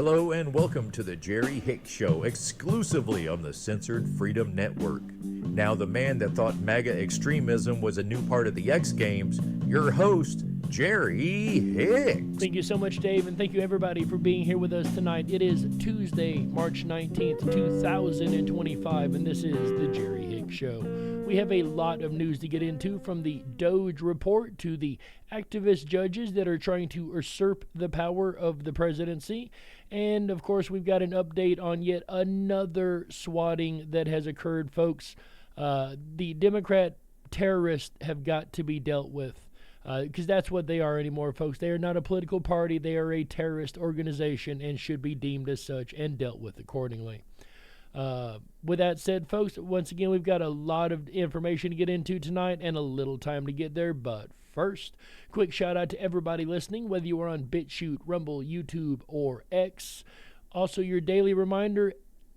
Hello and welcome to the Jerry Hicks Show, exclusively on the Censored Freedom Network. Now, the man that thought MAGA extremism was a new part of the X Games, your host, Jerry Hicks. Thank you so much, Dave, and thank you, everybody, for being here with us tonight. It is Tuesday, March 19th, 2025, and this is the Jerry Hicks Show. We have a lot of news to get into, from the Doge report to the activist judges that are trying to usurp the power of the presidency. And, of course, we've got an update on yet another swatting that has occurred, folks. The Democrat terrorists have got to be dealt with, because that's what they are anymore, folks. They are not a political party. They are a terrorist organization and should be deemed as such and dealt with accordingly. With that said, folks, once again, we've got a lot of information to get into tonight and a little time to get there. But first, quick shout out to everybody listening, whether you are on BitChute, Rumble, YouTube, or X. Also, your daily reminder,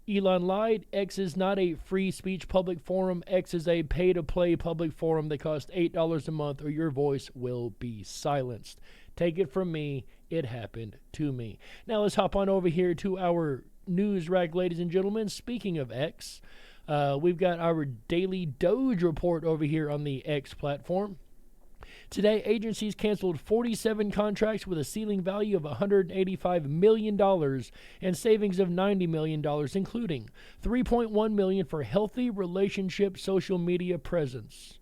Elon lied. X is not a free speech public forum. X is a pay-to-play public forum that costs $8 a month, or your voice will be silenced. Take it from me, it happened to me. Now let's hop on over here to our news rack, ladies and gentlemen. Speaking of X, we've got our daily Doge report over here on the X platform. Today, agencies canceled 47 contracts with a ceiling value of $185 million and savings of $90 million, including $3.1 million for healthy relationship social media presence.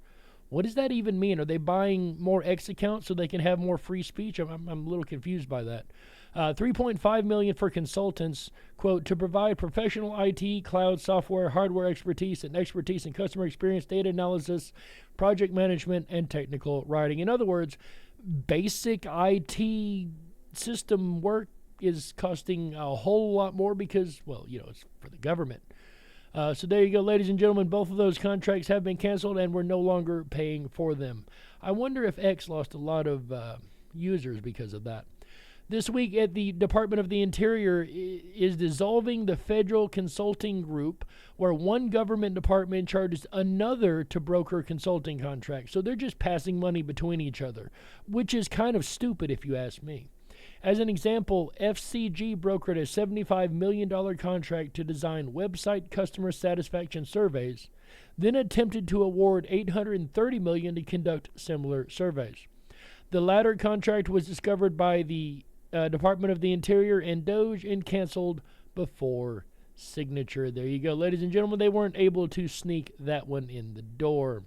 What does that even mean? Are they buying more X accounts so they can have more free speech? I'm a little confused by that. $3.5 million for consultants, quote, to provide professional IT, cloud, software, hardware expertise, and expertise in customer experience, data analysis, project management, and technical writing. In other words, basic IT system work is costing a whole lot more because, well, it's for the government. So there you go, ladies and gentlemen. Both of those contracts have been canceled, and we're no longer paying for them. I wonder if X lost a lot of users because of that. This week at the Department of the Interior is dissolving the federal consulting group, where one government department charges another to broker consulting contracts. So they're just passing money between each other, which is kind of stupid if you ask me. As an example, FCG brokered a $75 million contract to design website customer satisfaction surveys, then attempted to award $830 million to conduct similar surveys. The latter contract was discovered by the Department of the Interior and Doge and canceled before signature. There you go, ladies and gentlemen. They weren't able to sneak that one in the door.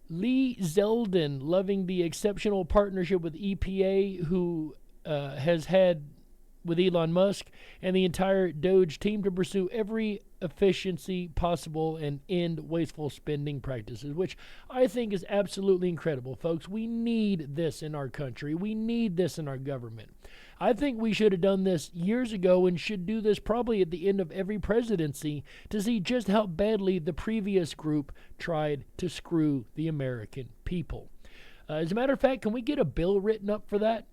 Lee Zeldin, loving the exceptional partnership with EPA, who has had with Elon Musk and the entire Doge team to pursue every efficiency possible and end wasteful spending practices, which I think is absolutely incredible, folks. We need this in our country. We need this in our government. I think we should have done this years ago and should do this probably at the end of every presidency to see just how badly the previous group tried to screw the American people. As a matter of fact, can we get a bill written up for that,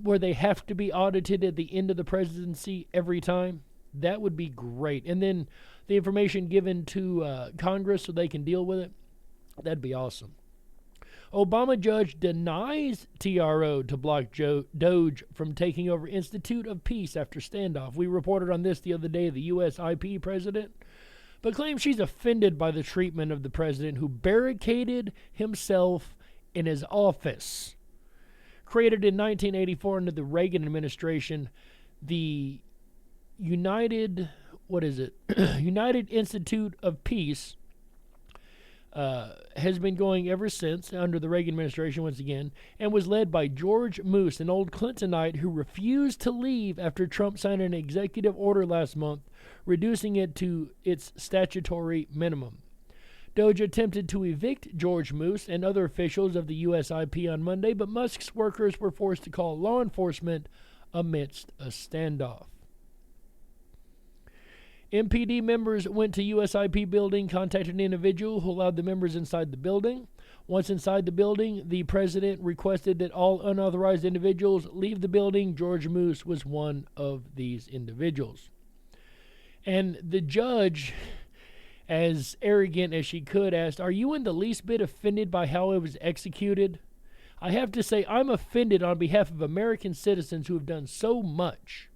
where they have to be audited at the end of the presidency every time? That would be great. And then the information given to Congress so they can deal with it. That'd be awesome. Obama judge denies TRO to block Doge from taking over Institute of Peace after standoff. We reported on this the other day, the U.S. IP president, but claims she's offended by the treatment of the president who barricaded himself in his office. Created in 1984 under the Reagan administration, the United Institute of Peace has been going ever since, under the Reagan administration once again, and was led by George Moose, an old Clintonite who refused to leave after Trump signed an executive order last month, reducing it to its statutory minimum. Doge attempted to evict George Moose and other officials of the USIP on Monday, but Musk's workers were forced to call law enforcement amidst a standoff. MPD members went to USIP building, contacted an individual who allowed the members inside the building. Once inside the building, the president requested that all unauthorized individuals leave the building. George Moose was one of these individuals. And the judge, as arrogant as she could, asked, "Are you in the least bit offended by how it was executed?" I have to say, I'm offended on behalf of American citizens who have done so much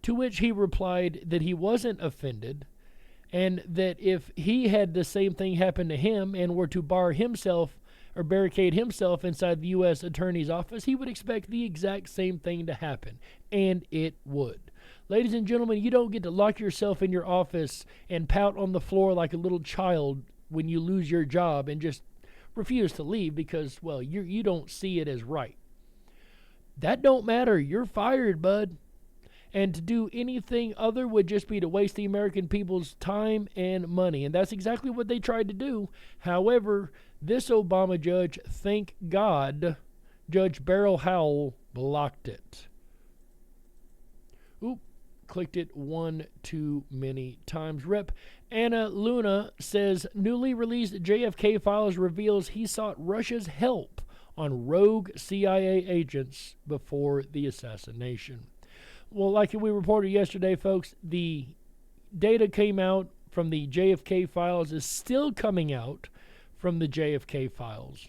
To which he replied that he wasn't offended, and that if he had the same thing happen to him and were to bar himself or barricade himself inside the U.S. Attorney's office, he would expect the exact same thing to happen, and it would. Ladies and gentlemen, you don't get to lock yourself in your office and pout on the floor like a little child when you lose your job and just refuse to leave because, well, you don't see it as right. That don't matter. You're fired, bud. And to do anything other would just be to waste the American people's time and money. And that's exactly what they tried to do. However, this Obama judge, thank God, Judge Beryl Howell blocked it. Oop, clicked it one too many times. Rep. Anna Luna says newly released JFK files reveals he sought Russia's help on rogue CIA agents before the assassination. Well, like we reported yesterday, folks, the data came out from the JFK files is still coming out from the JFK files.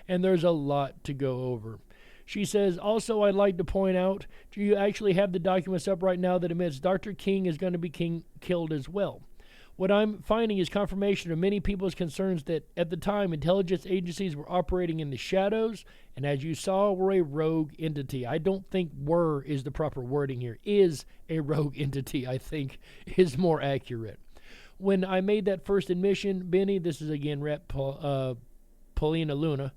And there's a lot to go over. She says, also, I'd like to point out, do you actually have the documents up right now that admits Dr. King is going to be killed as well? What I'm finding is confirmation of many people's concerns that at the time intelligence agencies were operating in the shadows and, as you saw, were a rogue entity. I don't think were is the proper wording here. Is a rogue entity, I think, is more accurate. When I made that first admission, Benny, this is again Rep. Paulina Luna,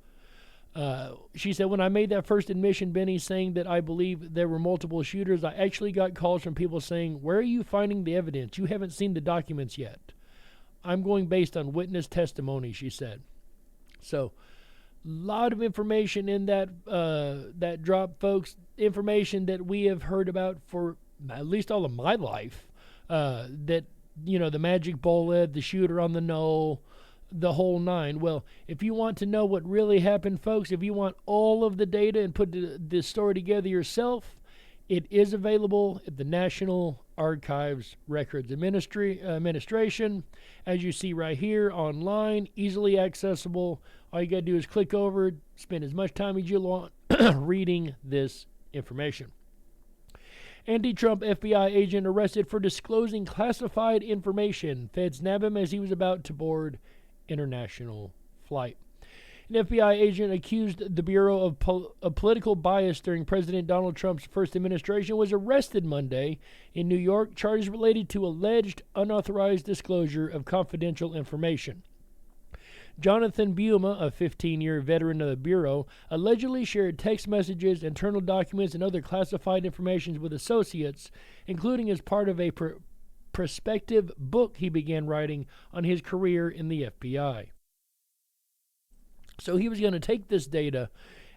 she said, when I made that first admission, Benny, saying that I believe there were multiple shooters, I actually got calls from people saying, where are you finding the evidence? You haven't seen the documents yet. I'm going based on witness testimony, she said. So, a lot of information in that drop, folks. Information that we have heard about for at least all of my life. That, you know, the magic bullet, the shooter on the knoll, the whole nine. Well, if you want to know what really happened, folks, if you want all of the data and put the story together yourself, it is available at the National Archives Records Administration. As you see right here, online, easily accessible. All you got to do is click over, spend as much time as you want reading this information. Anti-Trump FBI agent arrested for disclosing classified information. Feds nab him as he was about to board international flight. An FBI agent accused the Bureau of political bias during President Donald Trump's first administration was arrested Monday in New York, charges related to alleged unauthorized disclosure of confidential information. Jonathan Buma, a 15-year veteran of the Bureau, allegedly shared text messages, internal documents, and other classified information with associates, including as part of a prospective book he began writing on his career in the FBI. So he was going to take this data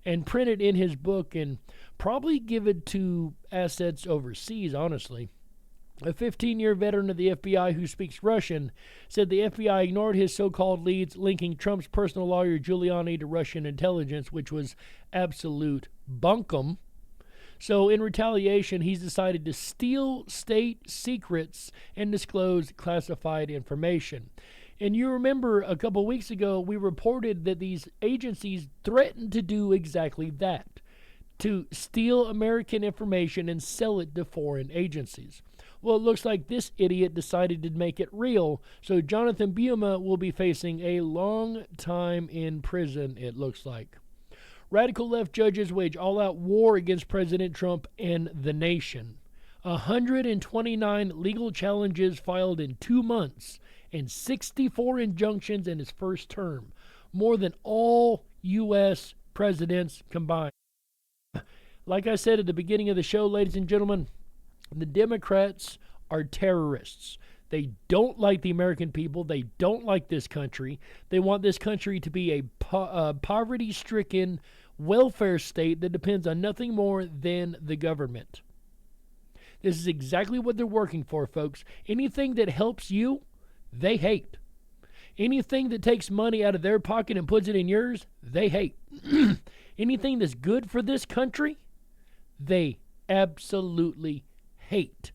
and print it in his book and probably give it to assets overseas, honestly. A 15-year veteran of the FBI who speaks Russian said the FBI ignored his so-called leads linking Trump's personal lawyer Giuliani to Russian intelligence, which was absolute bunkum. So in retaliation, he's decided to steal state secrets and disclose classified information. And you remember a couple weeks ago, we reported that these agencies threatened to do exactly that, to steal American information and sell it to foreign agencies. Well, it looks like this idiot decided to make it real, so Jonathan Buma will be facing a long time in prison, it looks like. Radical left judges wage all-out war against President Trump and the nation. 129 legal challenges filed in 2 months and 64 injunctions in his first term, more than all U.S. presidents combined. Like I said at the beginning of the show, ladies and gentlemen, the Democrats are terrorists. They don't like the American people. They don't like this country. They want this country to be a poverty-stricken welfare state that depends on nothing more than the government. This is exactly what they're working for, folks. Anything that helps you, they hate. Anything that takes money out of their pocket and puts it in yours, they hate. Anything that's good for this country, they absolutely hate.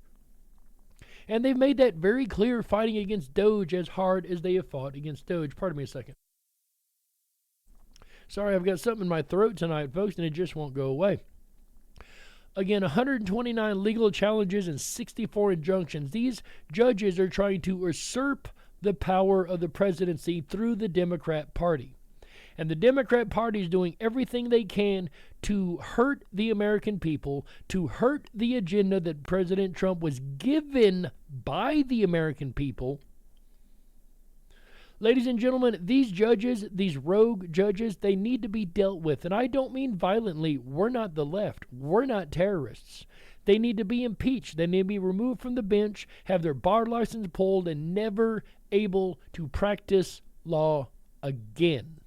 And they've made that very clear fighting against Doge as hard as they have fought against Doge. Pardon me a second. Sorry, I've got something in my throat tonight, folks, and it just won't go away. Again, 129 legal challenges and 64 injunctions. These judges are trying to usurp the power of the presidency through the Democrat Party. And the Democrat Party is doing everything they can to hurt the American people, to hurt the agenda that President Trump was given by the American people. Ladies and gentlemen, these judges, these rogue judges, they need to be dealt with. And I don't mean violently. We're not the left. We're not terrorists. They need to be impeached. They need to be removed from the bench, have their bar license pulled, and never able to practice law again.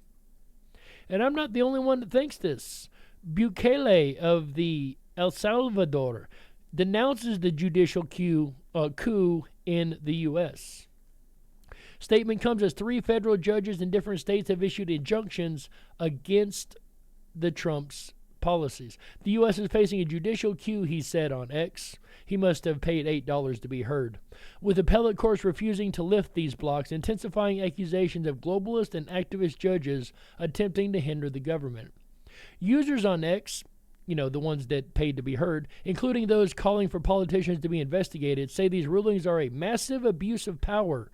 And I'm not the only one that thinks this. Bukele of the El Salvador denounces the judicial coup in the U.S. Statement comes as 3 federal judges in different states have issued injunctions against the Trump's policies. The U.S. is facing a judicial coup, he said on X. He must have paid $8 to be heard. With appellate courts refusing to lift these blocks, intensifying accusations of globalist and activist judges attempting to hinder the government. Users on X, the ones that paid to be heard, including those calling for politicians to be investigated, say these rulings are a massive abuse of power,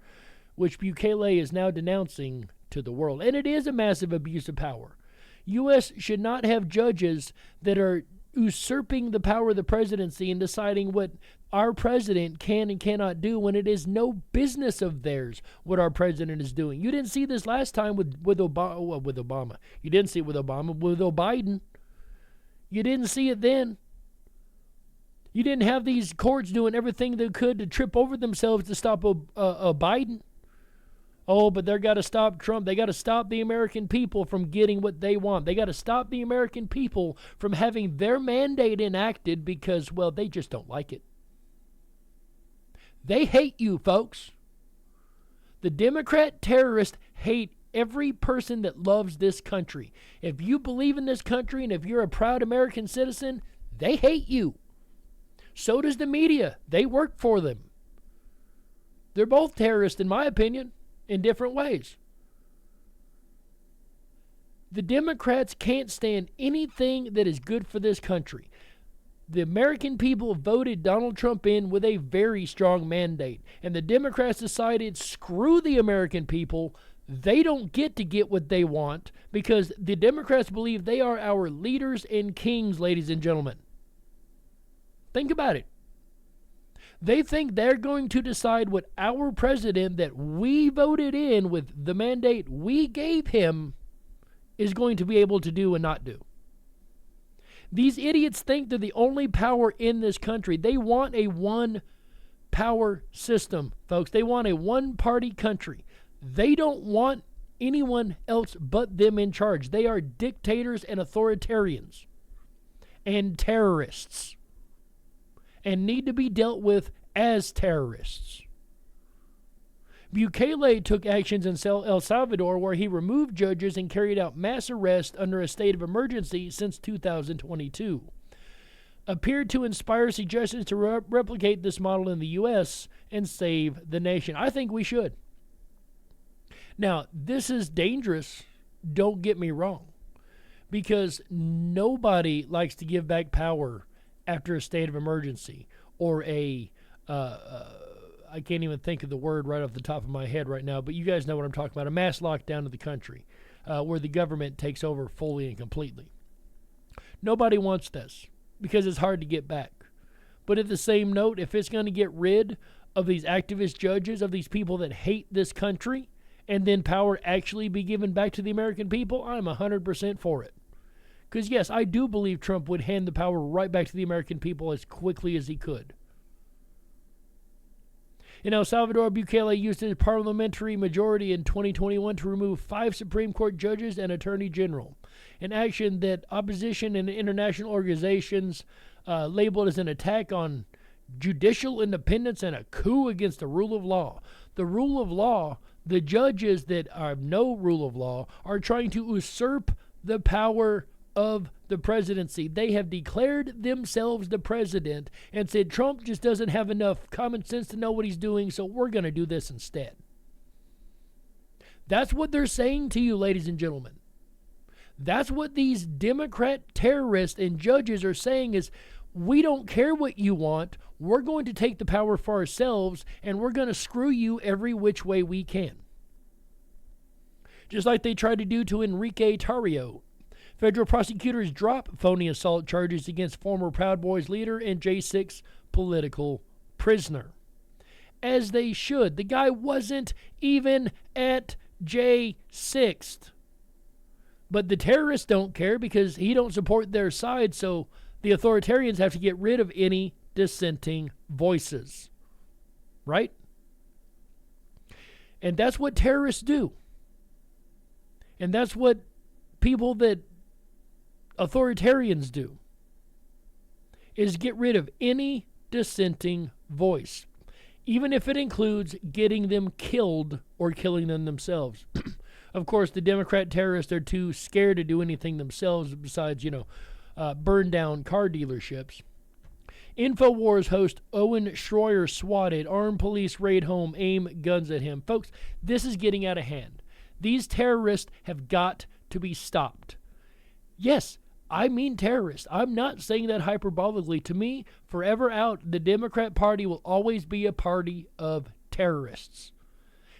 which Bukele is now denouncing to the world. And it is a massive abuse of power. U.S. should not have judges that are usurping the power of the presidency and deciding what our president can and cannot do when it is no business of theirs what our president is doing. You didn't see this last time with Obama. You didn't see it with Obama, with Biden. You didn't see it then. You didn't have these courts doing everything they could to trip over themselves to stop Biden. Oh, but they got to stop Trump. They got to stop the American people from getting what they want. They got to stop the American people from having their mandate enacted because, well, they just don't like it. They hate you, folks. The Democrat terrorists hate every person that loves this country. If you believe in this country and if you're a proud American citizen, they hate you. So does the media. They work for them. They're both terrorists, in my opinion, in different ways. The Democrats can't stand anything that is good for this country. The American people voted Donald Trump in with a very strong mandate. And the Democrats decided, screw the American people. They don't get what they want because the Democrats believe they are our leaders and kings, ladies and gentlemen. Think about it. They think they're going to decide what our president that we voted in with the mandate we gave him is going to be able to do and not do. These idiots think they're the only power in this country. They want a one-power system, folks. They want a one-party country. They don't want anyone else but them in charge. They are dictators and authoritarians and terrorists and need to be dealt with as terrorists. Bukele took actions in El Salvador where he removed judges and carried out mass arrests under a state of emergency since 2022. Appeared to inspire suggestions to replicate this model in the U.S. and save the nation. I think we should. Now, this is dangerous, don't get me wrong, because nobody likes to give back power after a state of emergency or I can't even think of the word right off the top of my head right now, but you guys know what I'm talking about, a mass lockdown of the country where the government takes over fully and completely. Nobody wants this because it's hard to get back. But at the same note, if it's going to get rid of these activist judges, of these people that hate this country, and then power actually be given back to the American people, I'm 100% for it. Because, yes, I do believe Trump would hand the power right back to the American people as quickly as he could. In El Salvador, Bukele used his parliamentary majority in 2021 to remove 5 Supreme Court judges and Attorney General, an action that opposition and international organizations labeled as an attack on judicial independence and a coup against the rule of law. The rule of law, the judges that have no rule of law are trying to usurp the power of the presidency. They have declared themselves the president and said Trump just doesn't have enough common sense to know what he's doing, so we're going to do this instead. That's what they're saying to you, ladies and gentlemen. That's what these Democrat terrorists and judges are saying is, we don't care what you want. We're going to take the power for ourselves, and we're going to screw you every which way we can. Just like they tried to do to Enrique Tarrio. Federal prosecutors drop phony assault charges against former Proud Boys leader and J6 political prisoner. As they should. The guy wasn't even at J6. But the terrorists don't care because he don't support their side, so the authoritarians have to get rid of any dissenting voices. Right? And that's what terrorists do. And that's what people that authoritarians do, is get rid of any dissenting voice, even if it includes getting them killed or killing them themselves. Of course, the Democrat terrorists are too scared to do anything themselves besides, burn down car dealerships. InfoWars host Owen Schroyer swatted, armed police raid home, aim guns at him. Folks, this is getting out of hand. These terrorists have got to be stopped. Yes, I mean terrorists. I'm not saying that hyperbolically. To me, forever out, the Democrat Party will always be a party of terrorists.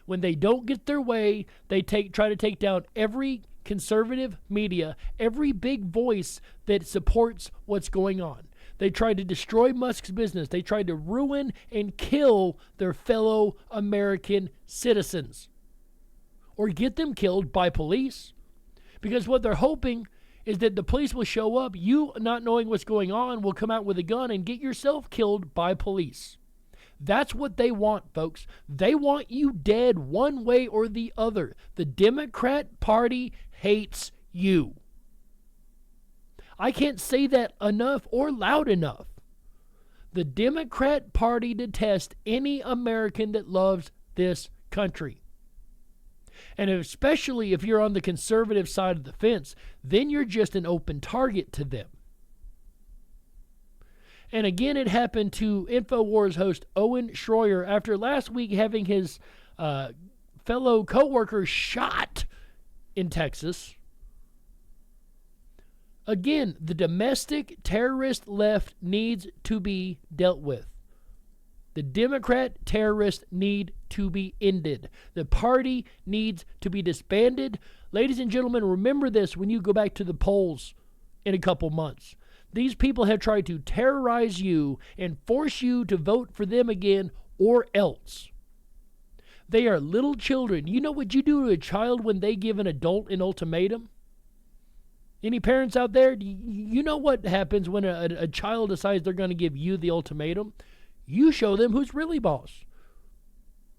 When they don't get their way, they try to take down every conservative media, every big voice that supports what's going on. They tried to destroy Musk's business. They tried to ruin and kill their fellow American citizens. Or get them killed by police. Because what they're hoping is that the police will show up, you not knowing what's going on, will come out with a gun and get yourself killed by police. That's what they want, folks. They want you dead one way or the other. The Democrat Party hates you. I can't say that enough or loud enough. The Democrat Party detests any American that loves this country. And especially if you're on the conservative side of the fence, then you're just an open target to them. And again, it happened to InfoWars host Owen Schroyer after last week having his fellow co-worker shot in Texas. Again, the domestic terrorist left needs to be dealt with. The Democrat terrorists need to be ended. The party needs to be disbanded. Ladies and gentlemen, remember this when you go back to the polls in a couple months. These people have tried to terrorize you and force you to vote for them again or else. They are little children. You know what you do to a child when they give an adult an ultimatum? Any parents out there? You know what happens when a child decides they're going to give you the ultimatum? You show them who's really boss.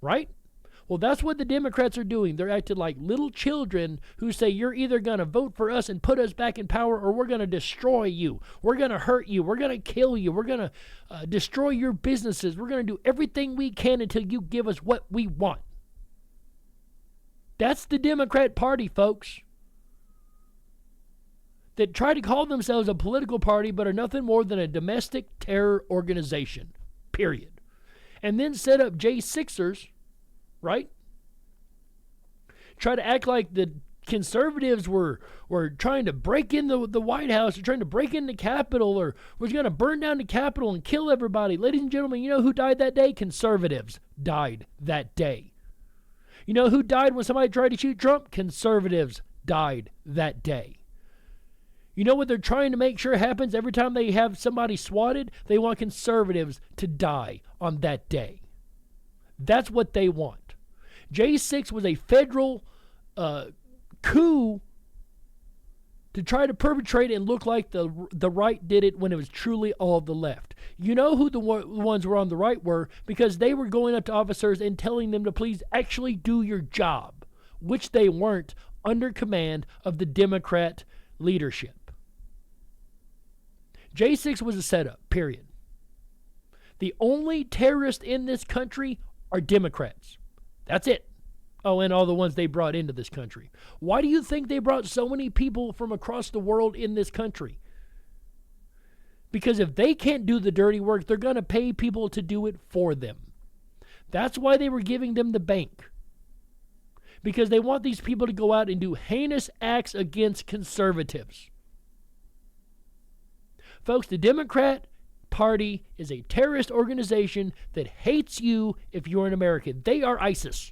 Right? Well, that's what the Democrats are doing. They're acting like little children who say, you're either going to vote for us and put us back in power, or we're going to destroy you. We're going to hurt you. We're going to kill you. We're going to destroy your businesses. We're going to do everything we can until you give us what we want. That's the Democrat Party, folks. That try to call themselves a political party but are nothing more than a domestic terror organization. Period. And then set up J6ers, right? Try to act like the conservatives were trying to break in the White House, or trying to break in the Capitol, or was going to burn down the Capitol and kill everybody. Ladies and gentlemen, you know who died that day? Conservatives died that day. You know who died when somebody tried to shoot Trump? Conservatives died that day. You know what they're trying to make sure happens every time they have somebody swatted? They want conservatives to die on that day. That's what they want. J6 was a federal coup to try to perpetrate and look like the right did it when it was truly all the left. You know who the ones who were on the right were, because they were going up to officers and telling them to please actually do your job, which they weren't under command of the Democrat leadership. J6 was a setup, period. The only terrorists in this country are Democrats. That's it. Oh, and all the ones they brought into this country. Why do you think they brought so many people from across the world in this country? Because if they can't do the dirty work, they're going to pay people to do it for them. That's why they were giving them the bank. because they want these people to go out and do heinous acts against conservatives. Folks, the Democrat Party is a terrorist organization that hates you if you're an American. They are ISIS.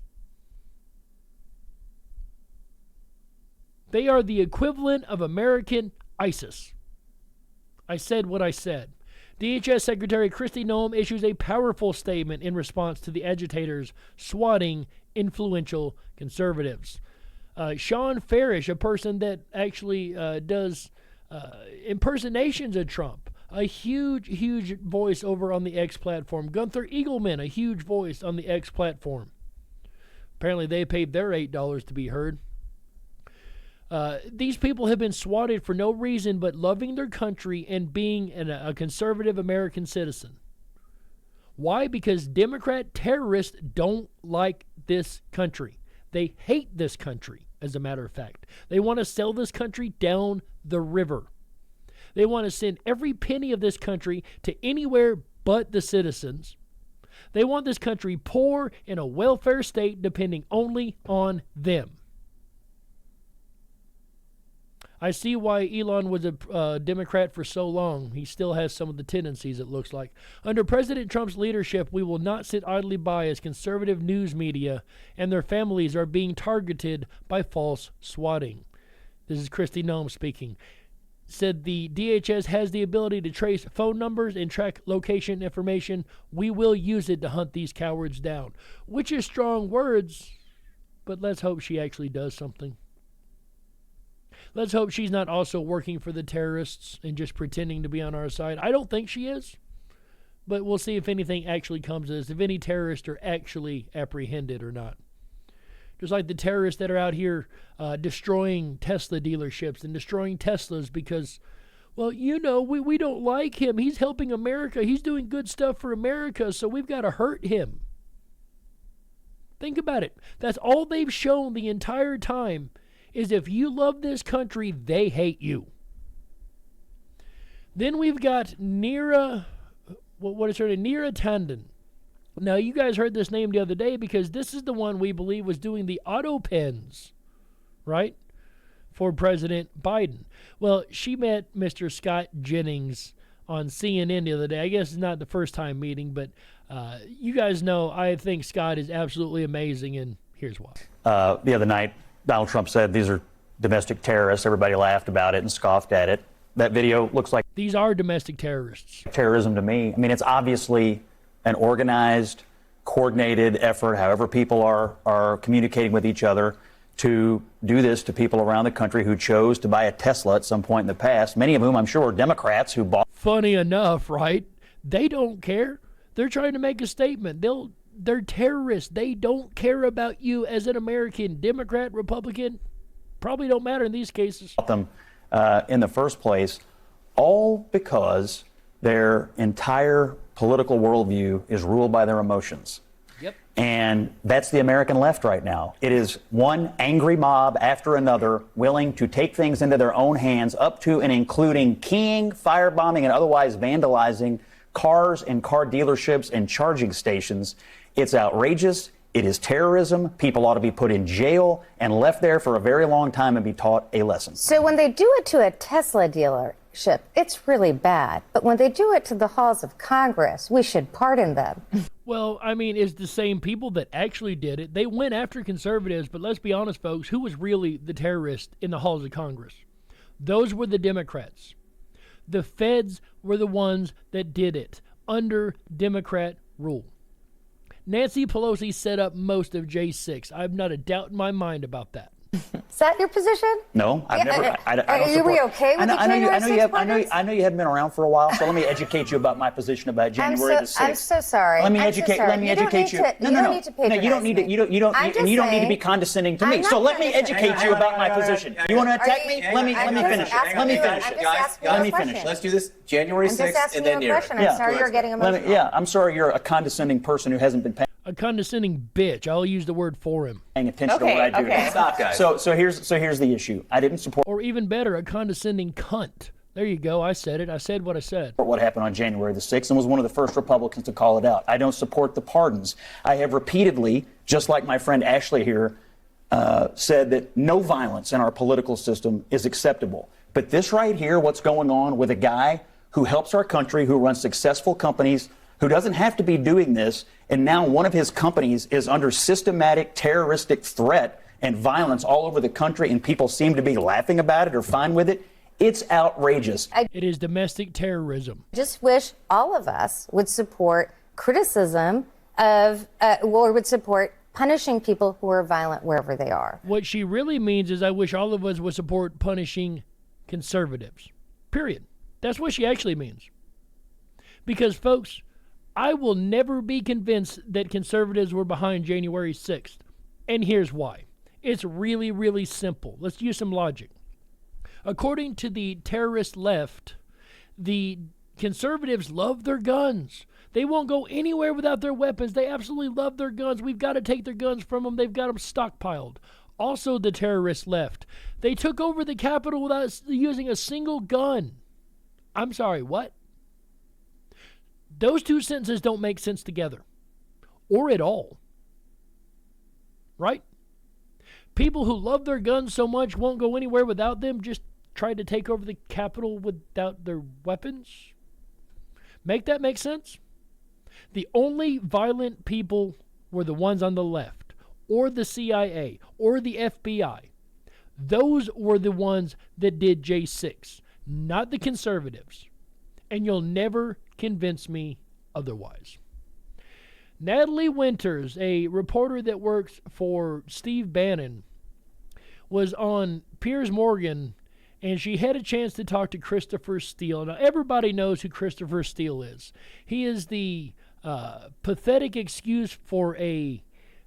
They are the equivalent of American ISIS. I said what I said. DHS Secretary Kristi Noem issues a powerful statement in response to the agitators swatting influential conservatives. Sean Farish, a person that actually does impersonations of Trump, a huge voice over on the X platform. Gunther Eagleman, a huge voice on the X platform. Apparently they paid their $8 to be heard. These people have been swatted for no reason but loving their country and being a conservative American citizen. Why? Because Democrat terrorists don't like this country. They hate this country, as a matter of fact. They want to sell this country down the river. They want to send every penny of this country to anywhere but the citizens. They want this country poor in a welfare state depending only on them. I see why Elon was a Democrat for so long. He still has some of the tendencies, it looks like. Under President Trump's leadership, we will not sit idly by as conservative news media and their families are being targeted by false swatting. This is Kristi Noem speaking. Said the DHS has the ability to trace phone numbers and track location information. We will use it to hunt these cowards down. Which is strong words, but let's hope she actually does something. Let's hope she's not also working for the terrorists and just pretending to be on our side. I don't think she is, but we'll see if anything actually comes of this, if any terrorists are actually apprehended or not. Just like the terrorists that are out here destroying Tesla dealerships and destroying Teslas because, well, you know, we don't like him. He's helping America. He's doing good stuff for America, so we've got to hurt him. Think about it. That's all they've shown the entire time is if you love this country, they hate you. Then we've got Neera Tanden. Now, you guys heard this name the other day because this is the one we believe was doing the auto pens, right, for President Biden. Well, she met Mr. Scott Jennings on CNN the other day. I guess it's not the first time meeting, but you guys know I think Scott is absolutely amazing, and here's why. The other night, Donald Trump said these are domestic terrorists. Everybody laughed about it and scoffed at it. That video looks like these are domestic terrorists. Terrorism to me. I mean, it's obviously an organized, coordinated effort, however people are communicating with each other, to do this to people around the country who chose to buy a Tesla at some point in the past, many of whom I'm sure are Democrats who bought. Funny enough, right? They don't care. They're trying to make a statement. They're terrorists. They don't care about you as an American. Democrat, Republican, probably don't matter in these cases. Them in the first place, all because their entire political worldview is ruled by their emotions. Yep. And that's the American left right now. It is one angry mob after another willing to take things into their own hands, up to and including keying, firebombing, and otherwise vandalizing cars and car dealerships and charging stations. It's outrageous. It is terrorism. People ought to be put in jail and left there for a very long time and be taught a lesson. So when they do it to a Tesla dealership, it's really bad. But when they do it to the halls of Congress, we should pardon them. Well, I mean, it's the same people that actually did it. They went after conservatives, but let's be honest, folks, who was really the terrorist in the halls of Congress? Those were the Democrats. The feds were the ones that did it under Democrat rule. Nancy Pelosi set up most of J6. I have not a doubt in my mind about that. Is that your position? No, I've never. I don't are support. we okay with I know you haven't been around for a while, so let me educate you about my position about January the 6th. I'm so sorry. Let me educate you. No, you don't need to patronize me. You don't need to. You don't need to be condescending to me. So let me educate you about my position. You want to attack me? Let me finish. Let me finish. Let's do this January 6th and then near. I'm sorry you're getting emotional. I'm sorry you're a condescending person who hasn't been paying. A condescending bitch. I'll use the word for him. Paying attention to what I do. Okay. Stop, guys. So here's the issue. I didn't support. Or even better, a condescending cunt. There you go. I said it. I said what I said. What happened on January the 6th and was one of the first Republicans to call it out. I don't support the pardons. I have repeatedly, just like my friend Ashley here, said that no violence in our political system is acceptable. But this right here, what's going on with a guy who helps our country, who runs successful companies, who doesn't have to be doing this, and now one of his companies is under systematic terroristic threat and violence all over the country, and people seem to be laughing about it or fine with it. It's outrageous. It is domestic terrorism. I just wish all of us would support criticism of, or would support punishing people who are violent wherever they are. What she really means is I wish all of us would support punishing conservatives. Period. That's what she actually means. Because, folks, I will never be convinced that conservatives were behind January 6th. And here's why. It's really, really simple. Let's use some logic. According to the terrorist left, the conservatives love their guns. They won't go anywhere without their weapons. They absolutely love their guns. We've got to take their guns from them. They've got them stockpiled. Also, the terrorist left. They took over the Capitol without using a single gun. I'm sorry, what? Those two sentences don't make sense together. Or at all. Right? People who love their guns so much won't go anywhere without them, just try to take over the Capitol without their weapons? Make that make sense? The only violent people were the ones on the left, or the CIA, or the FBI. Those were the ones that did J6, not the conservatives. And you'll never convince me otherwise. Natalie Winters, a reporter that works for Steve Bannon, was on Piers Morgan, and she had a chance to talk to Christopher Steele. Now, everybody knows who Christopher Steele is. He is the pathetic excuse for a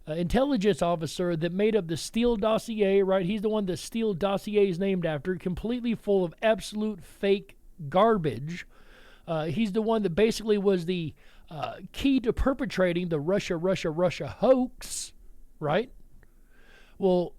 intelligence officer that made up the Steele dossier, right? He's the one that Steele dossier is named after, completely full of absolute fake garbage. He's the one that basically was the key to perpetrating the Russia hoax, right? Well,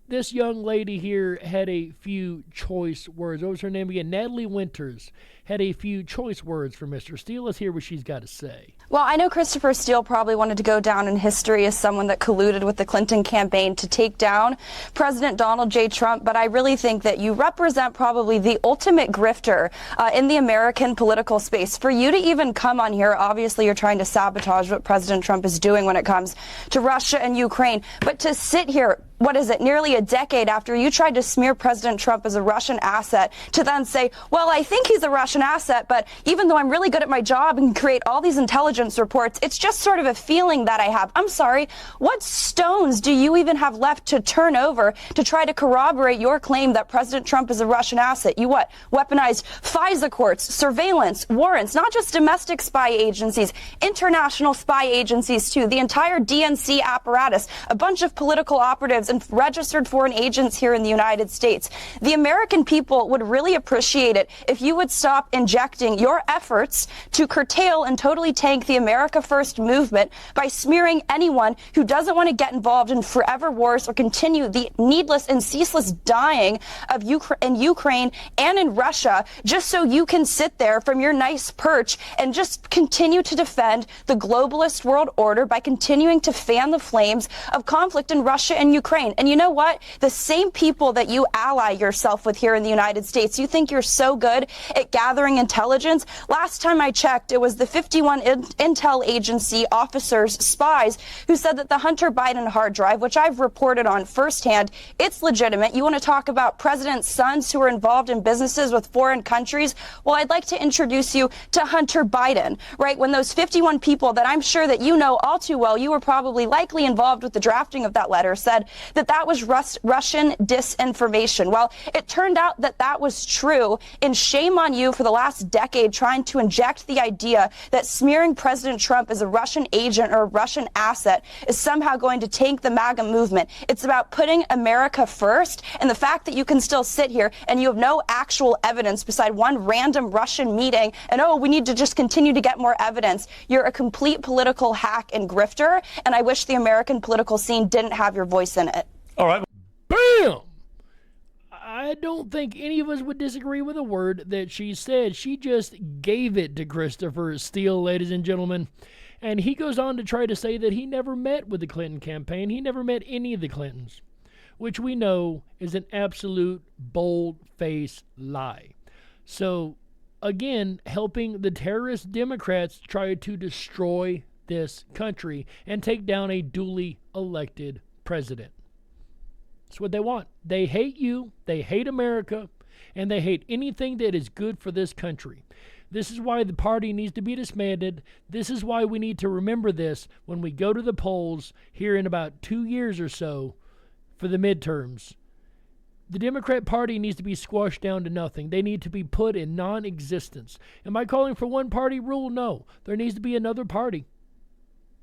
this young lady here had a few choice words. What was her name again? Natalie Winters had a few choice words for Mr. Steele. Let's hear what she's got to say. Well, I know Christopher Steele probably wanted to go down in history as someone that colluded with the Clinton campaign to take down President Donald J. Trump, but I really think that you represent probably the ultimate grifter in the American political space. For you to even come on here, obviously you're trying to sabotage what President Trump is doing when it comes to Russia and Ukraine, but to sit here, what is it, nearly a decade after you tried to smear President Trump as a Russian asset, to then say, well, I think he's a Russian asset, but even though I'm really good at my job and create all these intelligence reports, it's just sort of a feeling that I have. I'm sorry, what stones do you even have left to turn over to try to corroborate your claim that President Trump is a Russian asset? You what? Weaponized FISA courts, surveillance, warrants, not just domestic spy agencies, international spy agencies too, the entire DNC apparatus, a bunch of political operatives and registered foreign agents here in the United States. The American people would really appreciate it if you would stop injecting your efforts to curtail and totally tank the America First movement by smearing anyone who doesn't want to get involved in forever wars or continue the needless and ceaseless dying of Ukraine and in Russia, just so you can sit there from your nice perch and just continue to defend the globalist world order by continuing to fan the flames of conflict in Russia and Ukraine. And you know what? The same people that you ally yourself with here in the United States, you think you're so good at gathering intelligence. Last time I checked, it was the 51 intel agency officers, spies, who said that the Hunter Biden hard drive, which I've reported on firsthand, it's legitimate. You want to talk about president's sons who are involved in businesses with foreign countries? Well, I'd like to introduce you to Hunter Biden, right? When those 51 people that I'm sure that you know all too well, you were probably likely involved with the drafting of that letter, said that was Russian disinformation. Well, it turned out that that was true, and shame on you for the last decade trying to inject the idea that smearing President Trump as a Russian agent or a Russian asset is somehow going to tank the MAGA movement. It's about putting America first, and the fact that you can still sit here and you have no actual evidence beside one random Russian meeting and, oh, we need to just continue to get more evidence. You're a complete political hack and grifter, and I wish the American political scene didn't have your voice in it. All right. Bam! I don't think any of us would disagree with a word that she said. She just gave it to Christopher Steele, ladies and gentlemen. And he goes on to try to say that he never met with the Clinton campaign. He never met any of the Clintons, which we know is an absolute bold-faced lie. So, again, helping the terrorist Democrats try to destroy this country and take down a duly elected president. That's what they want. They hate you, they hate America, and they hate anything that is good for this country. This is why the party needs to be disbanded. This is why we need to remember this when we go to the polls here in about 2 years or so for the midterms. The Democrat Party needs to be squashed down to nothing. They need to be put in non-existence. Am I calling for one-party rule? No. There needs to be another party.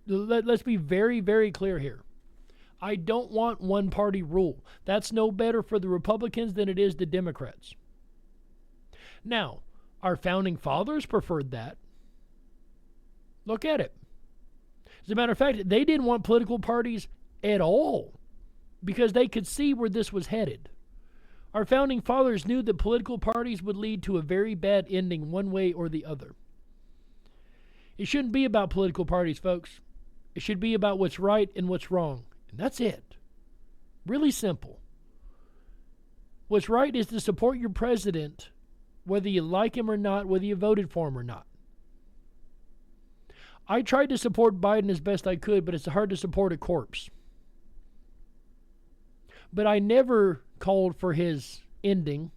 Let's be very, very clear here. I don't want one-party rule. That's no better for the Republicans than it is the Democrats. Now, our founding fathers preferred that. Look at it. As a matter of fact, they didn't want political parties at all because they could see where this was headed. Our founding fathers knew that political parties would lead to a very bad ending one way or the other. It shouldn't be about political parties, folks. It should be about what's right and what's wrong. And that's it. Really simple. What's right is to support your president, whether you like him or not, whether you voted for him or not. I tried to support Biden as best I could, but it's hard to support a corpse. But I never called for his ending.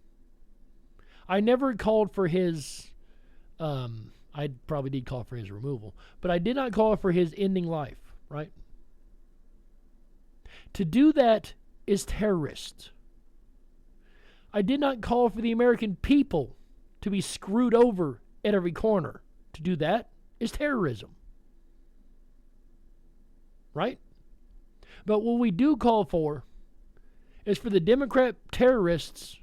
I never called for his, I probably did call for his removal, but I did not call for his ending life, right? To do that is terrorist. I did not call for the American people to be screwed over at every corner. To do that is terrorism. Right? But what we do call for is for the Democrat terrorists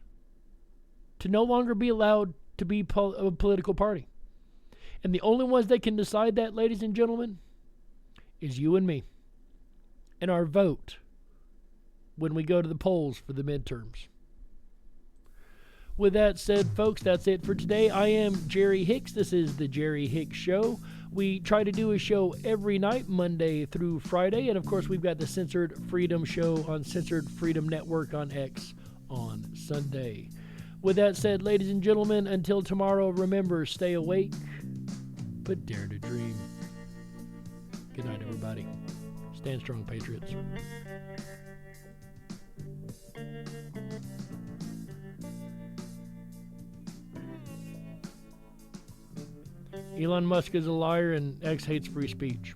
to no longer be allowed to be a political party. And the only ones that can decide that, ladies and gentlemen, is you and me. And our vote when we go to the polls for the midterms. With that said, folks, that's it for today. I am Jerry Hicks. This is the Jerry Hicks Show. We try to do a show every night, Monday through Friday. And, of course, we've got the Censored Freedom Show on Censored Freedom Network on X on Sunday. With that said, ladies and gentlemen, until tomorrow, remember, stay awake, but dare to dream. Good night, everybody. Stand strong, Patriots. Elon Musk is a liar and X hates free speech.